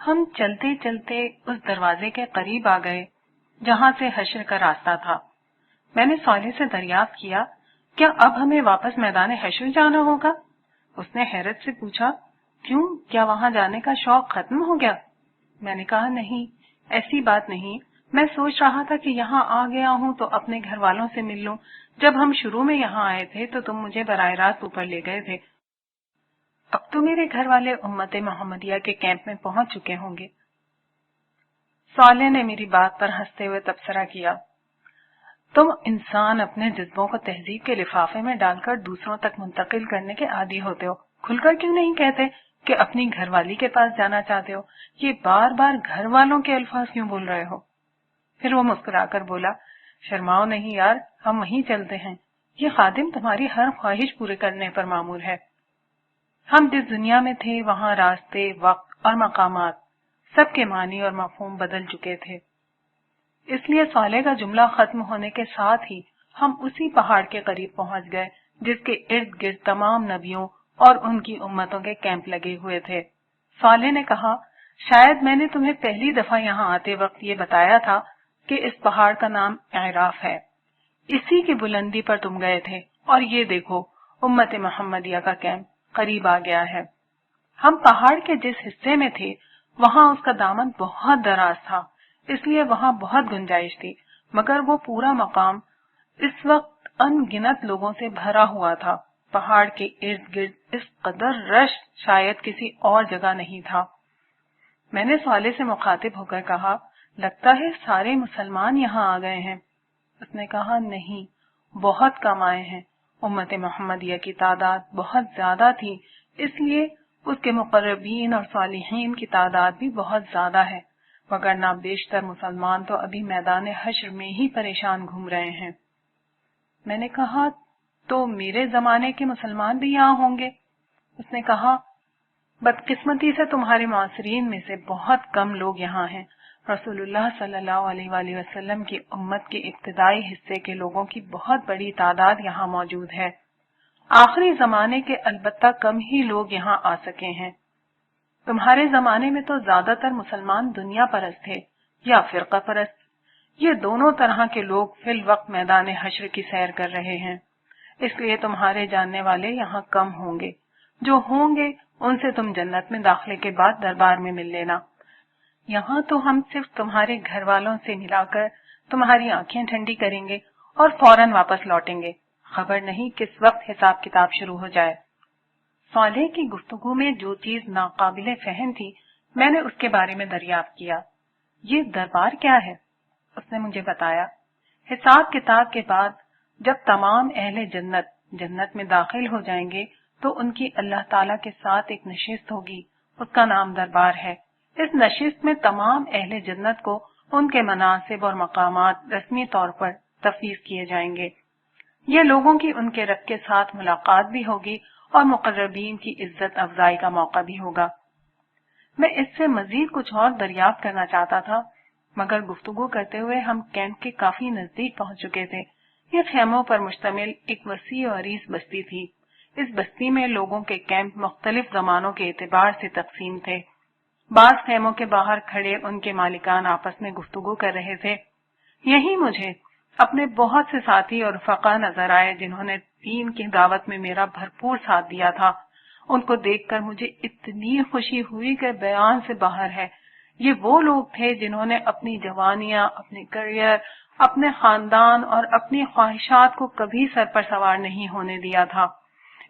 ہم چلتے چلتے اس دروازے کے قریب آ گئے جہاں سے حشر کا راستہ تھا۔ میں نے صالح سے دریافت کیا، کیا اب ہمیں واپس میدان حشر جانا ہوگا؟ اس نے حیرت سے پوچھا، کیوں، کیا وہاں جانے کا شوق ختم ہو گیا؟ میں نے کہا، نہیں، ایسی بات نہیں، میں سوچ رہا تھا کہ یہاں آ گیا ہوں تو اپنے گھر والوں سے مل لوں۔ جب ہم شروع میں یہاں آئے تھے تو تم مجھے براہ راست اوپر لے گئے تھے، اب تو میرے گھر والے امت محمدیہ کے کیمپ میں پہنچ چکے ہوں گے۔ صالح نے میری بات پر ہنستے ہوئے تبصرہ کیا، تم انسان اپنے جذبوں کو تہذیب کے لفافے میں ڈال کر دوسروں تک منتقل کرنے کے عادی ہوتے ہو، کھل کر کیوں نہیں کہتے کہ اپنی گھر والی کے پاس جانا چاہتے ہو؟ یہ بار بار گھر والوں کے الفاظ کیوں بول رہے ہو؟ پھر وہ مسکرا کر بولا، شرماؤ نہیں یار، ہم وہیں چلتے ہیں، یہ خادم تمہاری ہر خواہش پورے کرنے پر مامور ہے۔ ہم جس دنیا میں تھے وہاں راستے، وقت اور مقامات سب کے معنی اور مفہوم بدل چکے تھے، اس لیے صالح کا جملہ ختم ہونے کے ساتھ ہی ہم اسی پہاڑ کے قریب پہنچ گئے جس کے ارد گرد تمام نبیوں اور ان کی امتوں کے کیمپ لگے ہوئے تھے۔ صالح نے کہا، شاید میں نے تمہیں پہلی دفعہ یہاں آتے وقت یہ بتایا تھا کہ اس پہاڑ کا نام اعراف ہے، اسی کی بلندی پر تم گئے تھے، اور یہ دیکھو امت محمدیہ کا کیمپ قریب آ گیا ہے۔ ہم پہاڑ کے جس حصے میں تھے وہاں اس کا دامن بہت دراز تھا، اس لیے وہاں بہت گنجائش تھی، مگر وہ پورا مقام اس وقت ان گنت لوگوں سے بھرا ہوا تھا۔ پہاڑ کے ارد گرد اس قدر رش شاید کسی اور جگہ نہیں تھا۔ میں نے صالح سے مخاطب ہو کر کہا، لگتا ہے سارے مسلمان یہاں آ گئے ہیں۔ اس نے کہا، نہیں، بہت کم آئے ہیں، امت محمدیہ کی تعداد بہت زیادہ تھی، اس لیے اس کے مقربین اور صالحین کی تعداد بھی بہت زیادہ ہے، وگرنہ بیشتر مسلمان تو ابھی میدان حشر میں ہی پریشان گھوم رہے ہیں۔ میں نے کہا، تو میرے زمانے کے مسلمان بھی یہاں ہوں گے؟ اس نے کہا، بدقسمتی سے تمہارے معاصرین میں سے بہت کم لوگ یہاں ہیں، رسول اللہ صلی اللہ علیہ وآلہ وسلم کی امت کے ابتدائی حصے کے لوگوں کی بہت بڑی تعداد یہاں موجود ہے، آخری زمانے کے البتہ کم ہی لوگ یہاں آ سکے ہیں۔ تمہارے زمانے میں تو زیادہ تر مسلمان دنیا پرست تھے یا فرقہ پرست، یہ دونوں طرح کے لوگ فی الوقت میدان حشر کی سیر کر رہے ہیں، اس لیے تمہارے جاننے والے یہاں کم ہوں گے، جو ہوں گے ان سے تم جنت میں داخلے کے بعد دربار میں مل لینا، یہاں تو ہم صرف تمہارے گھر والوں سے ملا کر تمہاری آنکھیں ٹھنڈی کریں گے اور فوراً واپس لوٹیں گے، خبر نہیں کس وقت حساب کتاب شروع ہو جائے۔ صالح کی گفتگو میں جو چیز ناقابل فہم تھی میں نے اس کے بارے میں دریافت کیا۔ یہ دربار کیا ہے؟ اس نے مجھے بتایا، حساب کتاب کے بعد جب تمام اہل جنت میں داخل ہو جائیں گے تو ان کی اللہ تعالیٰ کے ساتھ ایک نشست ہوگی، اس کا نام دربار ہے۔ اس نشست میں تمام اہل جنت کو ان کے مناصب اور مقامات رسمی طور پر تفویض کیے جائیں گے۔ یہ لوگوں کی ان کے رب کے ساتھ ملاقات بھی ہوگی اور مقربین کی عزت افزائی کا موقع بھی ہوگا۔ میں اس سے مزید کچھ اور دریافت کرنا چاہتا تھا، مگر گفتگو کرتے ہوئے ہم کیمپ کے کافی نزدیک پہنچ چکے تھے۔ یہ خیموں پر مشتمل ایک وسیع و عریض بستی تھی۔ اس بستی میں لوگوں کے کیمپ مختلف زمانوں کے اعتبار سے تقسیم تھے۔ بعض خیموں کے باہر کھڑے ان کے مالکان آپس میں گفتگو کر رہے تھے۔ یہی مجھے اپنے بہت سے ساتھی اور رفقا نظر آئے جنہوں نے دین کی دعوت میں میرا بھرپور ساتھ دیا تھا۔ ان کو دیکھ کر مجھے اتنی خوشی ہوئی کہ بیان سے باہر ہے۔ یہ وہ لوگ تھے جنہوں نے اپنی جوانیاں، اپنے کریئر، اپنے خاندان اور اپنی خواہشات کو کبھی سر پر سوار نہیں ہونے دیا تھا۔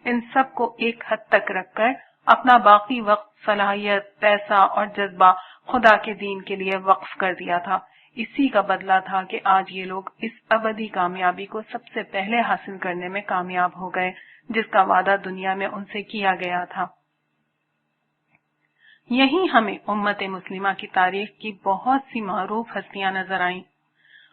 ان سب کو ایک حد تک رکھ کر اپنا باقی وقت، صلاحیت، پیسہ اور جذبہ خدا کے دین کے لیے وقف کر دیا تھا۔ اسی کا بدلہ تھا کہ آج یہ لوگ اس ابدی کامیابی کو سب سے پہلے حاصل کرنے میں کامیاب ہو گئے جس کا وعدہ دنیا میں ان سے کیا گیا تھا۔ یہی ہمیں امت مسلمہ کی تاریخ کی بہت سی معروف ہستیاں نظر آئیں۔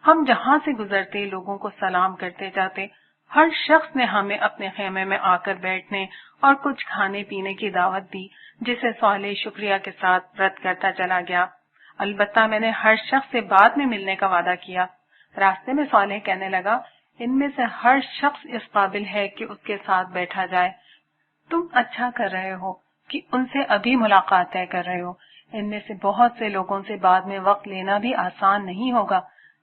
ہم جہاں سے گزرتے لوگوں کو سلام کرتے جاتے، ہر شخص نے ہمیں اپنے خیمے میں آ کر بیٹھنے اور کچھ کھانے پینے کی دعوت دی، جسے صالح شکریہ کے ساتھ رد کرتا چلا گیا۔ البتہ میں نے ہر شخص سے بعد میں ملنے کا وعدہ کیا۔ راستے میں صالح کہنے لگا، ان میں سے ہر شخص اس قابل ہے کہ اس کے ساتھ بیٹھا جائے۔ تم اچھا کر رہے ہو کہ ان سے ابھی ملاقات طے کر رہے ہو، ان میں سے بہت سے لوگوں سے بعد میں وقت لینا بھی آسان نہیں ہوگا۔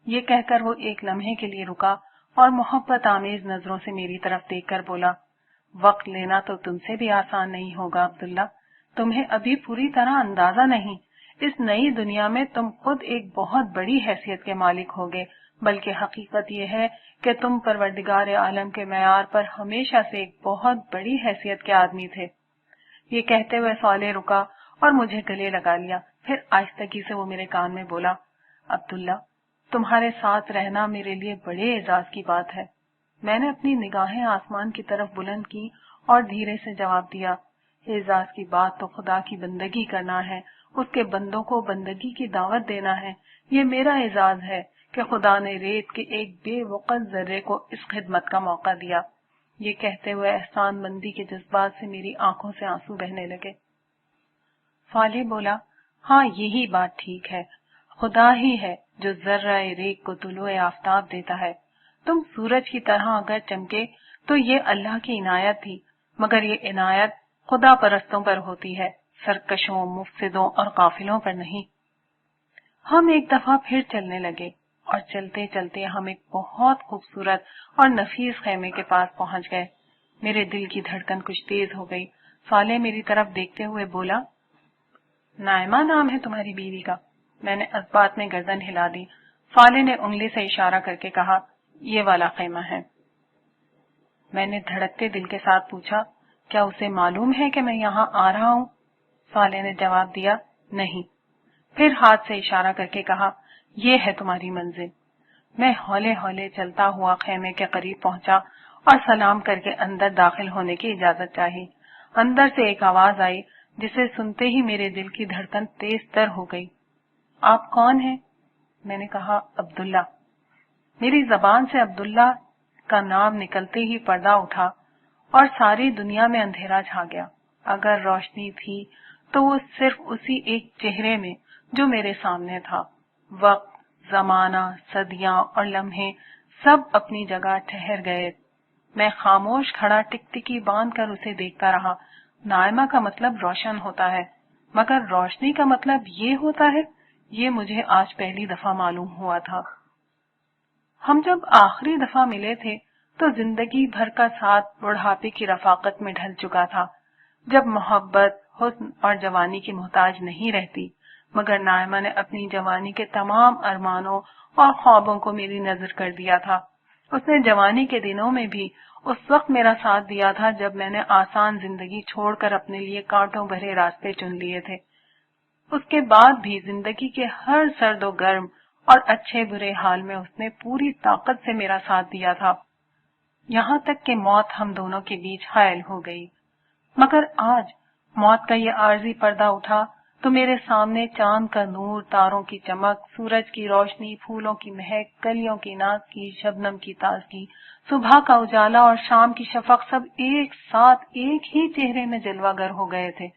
یہ کہہ کر وہ ایک لمحے کے لیے رکا اور محبت آمیز نظروں سے میری طرف دیکھ کر بولا، وقت لینا تو تم سے بھی آسان نہیں ہوگا عبداللہ، تمہیں ابھی پوری طرح اندازہ نہیں، اس نئی دنیا میں تم خود ایک بہت بڑی حیثیت کے مالک ہوگے، بلکہ حقیقت یہ ہے کہ تم پروردگار عالم کے معیار پر ہمیشہ سے ایک بہت بڑی حیثیت کے آدمی تھے۔ یہ کہتے ہوئے صالح رکا اور مجھے گلے لگا لیا، پھر آہستگی سے وہ میرے کان میں بولا، عبداللہ تمہارے ساتھ رہنا میرے لیے بڑے اعزاز کی بات ہے۔ میں نے اپنی نگاہیں آسمان کی طرف بلند کی اور دھیرے سے جواب دیا، اعزاز کی بات تو خدا کی بندگی کرنا ہے، اس کے بندوں کو بندگی کی دعوت دینا ہے۔ یہ میرا اعزاز ہے کہ خدا نے ریت کے ایک بے وقت ذرے کو اس خدمت کا موقع دیا۔ یہ کہتے ہوئے احسان مندی کے جذبات سے میری آنکھوں سے آنسو بہنے لگے۔ صالح بولا، ہاں یہی بات ٹھیک ہے، خدا ہی ہے جو ذرہ ریت کو طلوع آفتاب دیتا ہے۔ تم سورج کی طرح اگر چمکے تو یہ اللہ کی عنایت تھی، مگر یہ عنایت خدا پرستوں پر ہوتی ہے، سرکشوں، مفسدوں اور غافلوں پر نہیں۔ ہم ایک دفعہ پھر چلنے لگے اور چلتے چلتے ہم ایک بہت خوبصورت اور نفیس خیمے کے پاس پہنچ گئے۔ میرے دل کی دھڑکن کچھ تیز ہو گئی۔ صالح میری طرف دیکھتے ہوئے بولا، نائمہ نام ہے تمہاری بیوی کا؟ میں نے اس بات میں گردن ہلا دی۔ صالح نے انگلی سے اشارہ کر کے کہا، یہ والا خیمہ ہے۔ میں نے دھڑکتے دل کے ساتھ پوچھا، کیا اسے معلوم ہے کہ میں یہاں آ رہا ہوں؟ صالح نے جواب دیا، نہیں۔ پھر ہاتھ سے اشارہ کر کے کہا، یہ ہے تمہاری منزل۔ میں ہولے ہولے چلتا ہوا خیمے کے قریب پہنچا اور سلام کر کے اندر داخل ہونے کی اجازت چاہی۔ اندر سے ایک آواز آئی جسے سنتے ہی میرے دل کی دھڑکن تیز تر ہو گئی۔ آپ کون ہیں؟ میں نے کہا، عبداللہ۔ میری زبان سے عبداللہ کا نام نکلتے ہی پردہ اٹھا اور ساری دنیا میں اندھیرا چھا گیا۔ اگر روشنی تھی تو وہ صرف اسی ایک چہرے میں جو میرے سامنے تھا۔ وقت، زمانہ، صدیاں اور لمحے سب اپنی جگہ ٹھہر گئے۔ میں خاموش کھڑا ٹکٹکی باندھ کر اسے دیکھتا رہا۔ نائمہ کا مطلب روشن ہوتا ہے، مگر روشنی کا مطلب یہ ہوتا ہے، یہ مجھے آج پہلی دفعہ معلوم ہوا تھا۔ ہم جب آخری دفعہ ملے تھے تو زندگی بھر کا ساتھ بڑھاپے کی رفاقت میں ڈھل چکا تھا، جب محبت، حسن اور جوانی کی محتاج نہیں رہتی، مگر نائمہ نے اپنی جوانی کے تمام ارمانوں اور خوابوں کو میری نظر کر دیا تھا۔ اس نے جوانی کے دنوں میں بھی اس وقت میرا ساتھ دیا تھا جب میں نے آسان زندگی چھوڑ کر اپنے لیے کانٹوں بھرے راستے چن لیے تھے۔ اس کے بعد بھی زندگی کے ہر سرد و گرم اور اچھے برے حال میں اس نے پوری طاقت سے میرا ساتھ دیا تھا، یہاں تک کہ موت ہم دونوں کے بیچ حائل ہو گئی۔ مگر آج موت کا یہ عارضی پردہ اٹھا تو میرے سامنے چاند کا نور، تاروں کی چمک، سورج کی روشنی، پھولوں کی مہک، کلیوں کی نازکی، شبنم کی تازگی، صبح کا اجالا اور شام کی شفق سب ایک ساتھ ایک ہی چہرے میں جلوہ گر ہو گئے تھے۔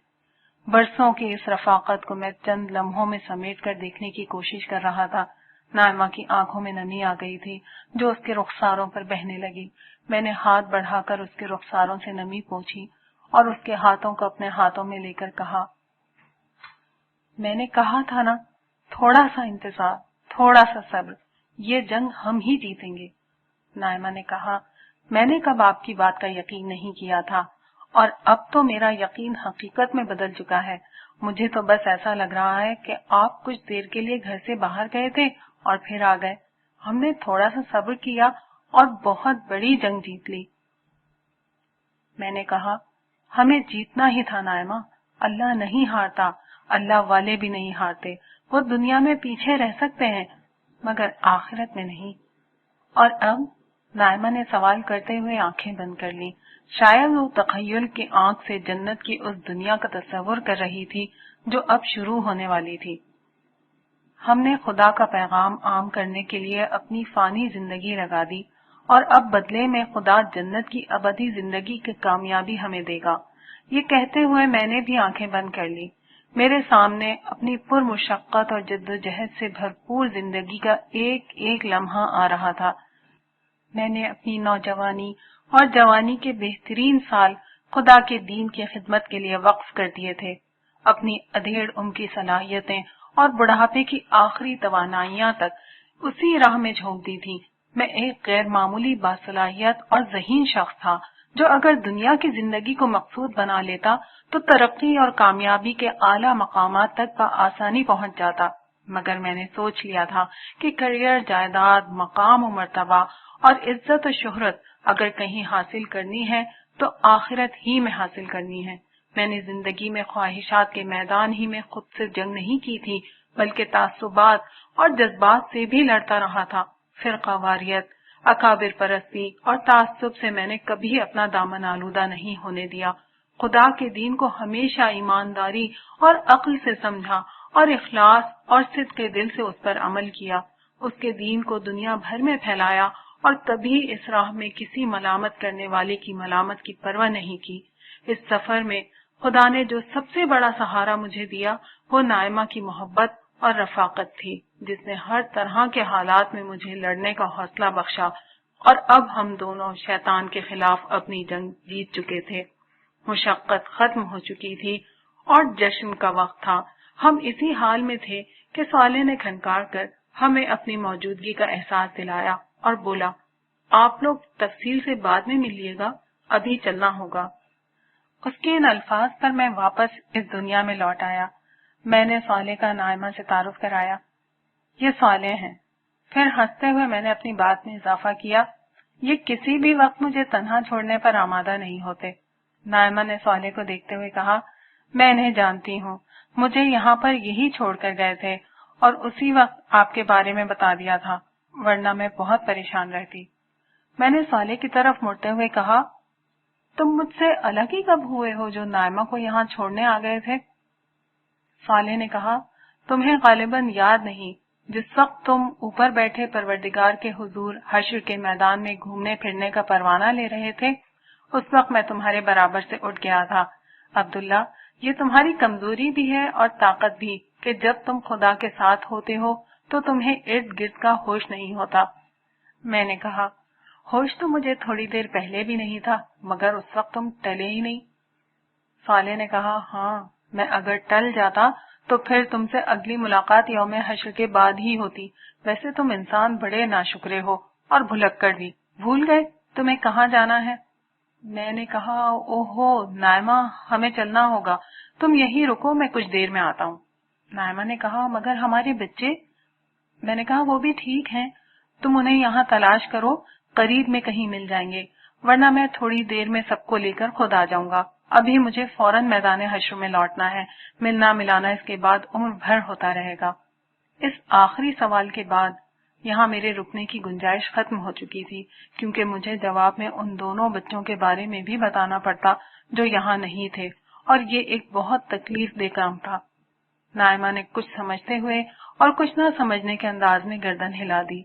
برسوں کی اس رفاقت کو میں چند لمحوں میں سمیٹ کر دیکھنے کی کوشش کر رہا تھا۔ نائمہ کی آنکھوں میں نمی آ گئی تھی جو اس کے رخساروں پر بہنے لگی۔ میں نے ہاتھ بڑھا کر اس کے رخساروں سے نمی پوچھی اور اس کے ہاتھوں کو اپنے ہاتھوں میں لے کر کہا، میں نے کہا تھا نا، تھوڑا سا انتظار، تھوڑا سا صبر، یہ جنگ ہم ہی جیتیں گے۔ نائمہ نے کہا، میں نے کب آپ کی بات کا یقین نہیں کیا تھا، اور اب تو میرا یقین حقیقت میں بدل چکا ہے۔ مجھے تو بس ایسا لگ رہا ہے کہ آپ کچھ دیر کے لیے گھر سے باہر گئے تھے اور پھر آ گئے۔ ہم نے تھوڑا سا صبر کیا اور بہت بڑی جنگ جیت لی۔ میں نے کہا، ہمیں جیتنا ہی تھا نائمہ، اللہ نہیں ہارتا، اللہ والے بھی نہیں ہارتے، وہ دنیا میں پیچھے رہ سکتے ہیں مگر آخرت میں نہیں۔ اور اب؟ نائمہ نے سوال کرتے ہوئے آنکھیں بند کر لی۔ شاید وہ تخیل کی آنکھ سے جنت کی اس دنیا کا تصور کر رہی تھی جو اب شروع ہونے والی تھی۔ ہم نے خدا کا پیغام عام کرنے کے لیے اپنی فانی زندگی لگا دی اور اب بدلے میں خدا جنت کی ابدی زندگی کی کامیابی ہمیں دے گا۔ یہ کہتے ہوئے میں نے بھی آنکھیں بند کر لی۔ میرے سامنے اپنی پرمشقت اور جدوجہد سے بھرپور زندگی کا ایک ایک لمحہ آ رہا تھا۔ میں نے اپنی نوجوانی اور جوانی کے بہترین سال خدا کے دین کی خدمت کے لیے وقف کر دیے تھے۔ اپنی ادھیڑ عمر کی صلاحیتیں اور بڑھاپے کی آخری توانائیاں تک اسی راہ میں جھونکتی تھی۔ میں ایک غیر معمولی باصلاحیت اور ذہین شخص تھا جو اگر دنیا کی زندگی کو مقصود بنا لیتا تو ترقی اور کامیابی کے اعلیٰ مقامات تک بآسانی پہنچ جاتا، مگر میں نے سوچ لیا تھا کہ کیریئر، جائیداد، مقام و مرتبہ اور عزت و شہرت اگر کہیں حاصل کرنی ہے تو آخرت ہی میں حاصل کرنی ہے۔ میں نے زندگی میں خواہشات کے میدان ہی میں خود سے جنگ نہیں کی تھی، بلکہ تعصبات اور جذبات سے بھی لڑتا رہا تھا۔ فرقہ واریت، اکابر پرستی اور تعصب سے میں نے کبھی اپنا دامن آلودہ نہیں ہونے دیا۔ خدا کے دین کو ہمیشہ ایمانداری اور عقل سے سمجھا اور اخلاص اور صدق کے دل سے اس پر عمل کیا۔ اس کے دین کو دنیا بھر میں پھیلایا اور کبھی اس راہ میں کسی ملامت کرنے والے کی ملامت کی پرواہ نہیں کی۔ اس سفر میں خدا نے جو سب سے بڑا سہارا مجھے دیا وہ نائمہ کی محبت اور رفاقت تھی، جس نے ہر طرح کے حالات میں مجھے لڑنے کا حوصلہ بخشا، اور اب ہم دونوں شیطان کے خلاف اپنی جنگ جیت چکے تھے۔ مشقت ختم ہو چکی تھی اور جشن کا وقت تھا۔ ہم اسی حال میں تھے کہ صالح نے کھنکار کر ہمیں اپنی موجودگی کا احساس دلایا اور بولا، آپ لوگ تفصیل سے بعد میں ملیے گا، ابھی چلنا ہوگا۔ اس کے ان الفاظ پر میں واپس اس دنیا میں لوٹ آیا۔ میں نے صالح کا نائمہ سے تعارف کرایا، یہ صالح ہیں۔ پھر ہنستے ہوئے میں نے اپنی بات میں اضافہ کیا، یہ کسی بھی وقت مجھے تنہا چھوڑنے پر آمادہ نہیں ہوتے۔ نائمہ نے صالح کو دیکھتے ہوئے کہا، میں انہیں جانتی ہوں، مجھے یہاں پر یہی چھوڑ کر گئے تھے اور اسی وقت آپ کے بارے میں بتا دیا تھا، ورنہ میں بہت پریشان رہتی۔ میں نے صالح کی طرف مڑتے ہوئے کہا، تم مجھ سے الگ ہی کب ہوئے ہو جو نائمہ کو یہاں چھوڑنے آ گئے تھے؟ صالح نے کہا، تمہیں غالباً یاد نہیں، جس وقت تم اوپر بیٹھے پروردگار کے حضور حشر کے میدان میں گھومنے پھرنے کا پروانہ لے رہے تھے، اس وقت میں تمہارے برابر سے اٹھ گیا تھا۔ عبداللہ، یہ تمہاری کمزوری بھی ہے اور طاقت بھی کہ جب تم خدا کے ساتھ ہوتے ہو تو تمہیں ارد گرد کا ہوش نہیں ہوتا۔ میں نے کہا، ہوش تو مجھے تھوڑی دیر پہلے بھی نہیں تھا، مگر اس وقت تم ٹلے ہی نہیں۔ صالح نے کہا، ہاں، میں اگر ٹل جاتا تو پھر تم سے اگلی ملاقات یوم حشر کے بعد ہی ہوتی۔ ویسے تم انسان بڑے ناشکرے ہو اور بھلکڑ بھی، بھول گئے تمہیں کہاں جانا ہے؟ میں نے کہا، اوہو نائمہ، ہمیں چلنا ہوگا، تم یہی رکو، میں کچھ دیر میں آتا ہوں۔ نائمہ نے کہا، مگر ہمارے بچے؟ میں نے کہا، وہ بھی ٹھیک ہیں، تم انہیں یہاں تلاش کرو، قریب میں کہیں مل جائیں گے، ورنہ میں تھوڑی دیر میں سب کو لے کر خود آ جاؤں گا۔ ابھی مجھے فوراً میدان حشر میں لوٹنا ہے، ملنا ملانا اس کے بعد عمر بھر ہوتا رہے گا۔ اس آخری سوال کے بعد یہاں میرے رکنے کی گنجائش ختم ہو چکی تھی، کیونکہ مجھے جواب میں ان دونوں بچوں کے بارے میں بھی بتانا پڑتا جو یہاں نہیں تھے، اور یہ ایک بہت تکلیف دہ کام تھا۔ نائمہ نے کچھ سمجھتے ہوئے اور کچھ نہ سمجھنے کے انداز میں گردن ہلا دی۔